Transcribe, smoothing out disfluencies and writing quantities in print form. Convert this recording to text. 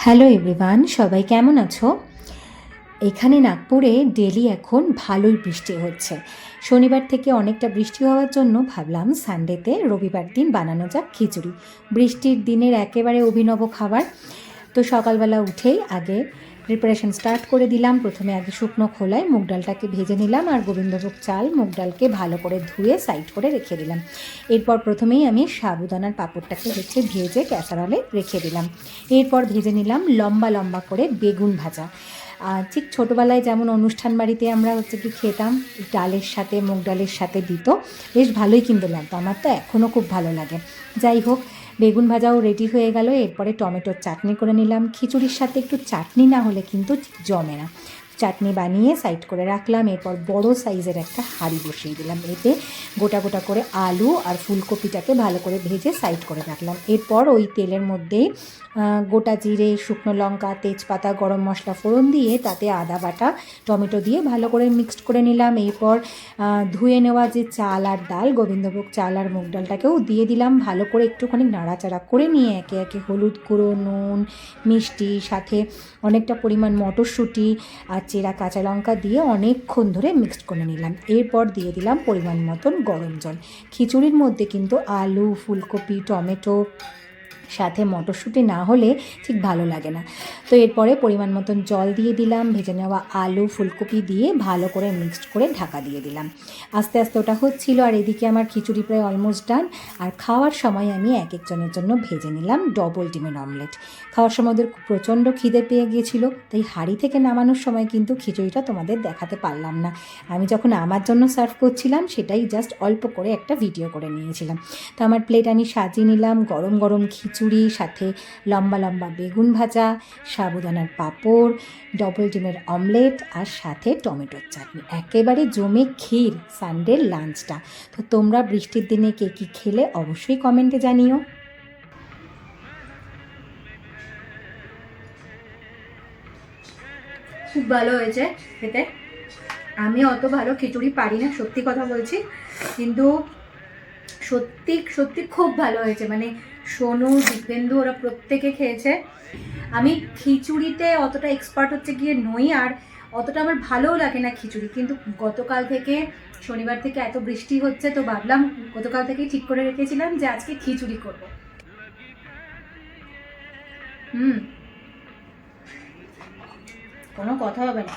Hello everyone, সবাই কেমন আছো? এখানে নাগপুরে ডেলি এখন ভালোই বৃষ্টি হচ্ছে। শনিবার থেকে অনেকটা বৃষ্টি হওয়ার জন্য ভাবলাম সানডেতে রবিবার দিন বানানো যাক খিচুড়ি। বৃষ্টির দিনের একেবারে অভিনব খাবার। তো সকালবেলা উঠেই আগে প্রিপারেশন স্টার্ট করে দিলাম। প্রথমে আগে শুকনো খোলায় মুগ ডালটাকে ভেজে নিলাম, আর গোবিন্দভোগ চাল মুগ ডালকে ভালো করে ধুয়ে সাইড করে রেখে দিলাম। এরপর প্রথমেই আমি সাবুদানার পাঁপড়টাকে ভেজে ক্যাসারলে রেখে দিলাম। এরপর ভেজে নিলাম লম্বা লম্বা করে বেগুন ভাজা। ঠিক ছোটোবেলায় যেমন অনুষ্ঠান বাড়িতে আমরা কি খেতাম, ডালের সাথে মুগ ডালের সাথে দিত, বেশ ভালোই কিন্তু লাগতো। আমার তো এখনও খুব ভালো লাগে। যাই হোক, বেগুন ভাজাও রেডি হয়ে গেল। এরপরে টমেটোর চাটনি করে নিলাম। খিচুড়ির সাথে একটু চাটনি না হলে কিন্তু জমে না। চাটনি বানিয়ে সাইড করে রাখলাম। এরপর বড় সাইজের একটা হাঁড়ি বসিয়ে দিলাম। এতে গোটা গোটা করে আলু আর ফুলকপিটাকে ভালো করে ভেজে সাইড করে রাখলাম। এরপর ওই তেলের মধ্যেই গোটা জিরে, শুকনো লঙ্কা, তেজপাতা, গরম মশলা ফোড়ন দিয়ে তাতে আদা বাটা, টমেটো দিয়ে ভালো করে মিক্সড করে নিলাম। এরপর ধুয়ে নেওয়া যে চাল আর ডাল, গোবিন্দভোগ চাল আর মুগ ডালটাকেও দিয়ে দিলাম। ভালো করে একটুখানি নাড়াচাড়া করে নিয়ে একে একে হলুদ গুঁড়ো, নুন, মিষ্টি, সাথে অনেকটা পরিমাণ মটরশুঁটি আর চেরা কাঁচা লঙ্কা দিয়ে অনেকক্ষণ ধরে মিক্সড করে নিলাম। এরপর দিয়ে দিলাম পরিমাণ মতন গরম জল। খিচুড়ির মধ্যে কিন্তু আলু, ফুলকপি, টমেটো সাথে মটরশুঁটি না হলে ঠিক ভালো লাগে না। তো এরপরে পরিমাণ মতন জল দিয়ে দিলাম। ভেজে নেওয়া আলু, ফুলকপি দিয়ে ভালো করে মিক্সড করে ঢাকা দিয়ে দিলাম। আস্তে আস্তে ওটা হচ্ছিল, আর এদিকে আমার খিচুড়ি প্রায় অলমোস্ট ডান। আর খাওয়ার সময় আমি এক একজনের জন্য ভেজে নিলাম ডবল ডিমের অমলেট। খাওয়ার সময় ওদের প্রচণ্ড খিদে পেয়ে গিয়েছিল, তাই হাঁড়ি থেকে নামানোর সময় কিন্তু খিচুড়িটা তোমাদের দেখাতে পারলাম না। আমি যখন আমার জন্য সার্ভ করছিলাম সেটাই জাস্ট অল্প করে একটা ভিডিও করে নিয়েছিলাম। তো আমার প্লেট আমি সাজিয়ে নিলাম। গরম গরম খিচুড়ি, সাথে লম্বা লম্বা বেগুন ভাজা, সাবুদানার পাঁপড়, ডবল ডিমের অমলেট আর সাথে টমেটোর চাটনি। একেবারে জমে ক্ষীর সানডের লাঞ্চটা। তো তোমরা বৃষ্টির দিনে কে কী খেলে অবশ্যই কমেন্টে জানিও। খুব ভালো হয়েছে খেতে। আমি অত ভালো খিচুড়ি পারি না, সত্যি কথা বলছি, কিন্তু সত্যি সত্যি খুব ভালো হয়েছে। মানে সোনু, দীপেন্দু ওরা প্রত্যেকে খেয়েছে। আমি খিচুড়িতে অতটা এক্সপার্ট গিয়ে নই, আর অতটা আমার ভালোও লাগে না খিচুড়ি। কিন্তু গতকাল থেকে, শনিবার থেকে এত বৃষ্টি হচ্ছে, তো ভাবলাম গতকাল থেকেই ঠিক করে রেখেছিলাম যে আজকে খিচুড়ি করব। কোনো কথা হবে না।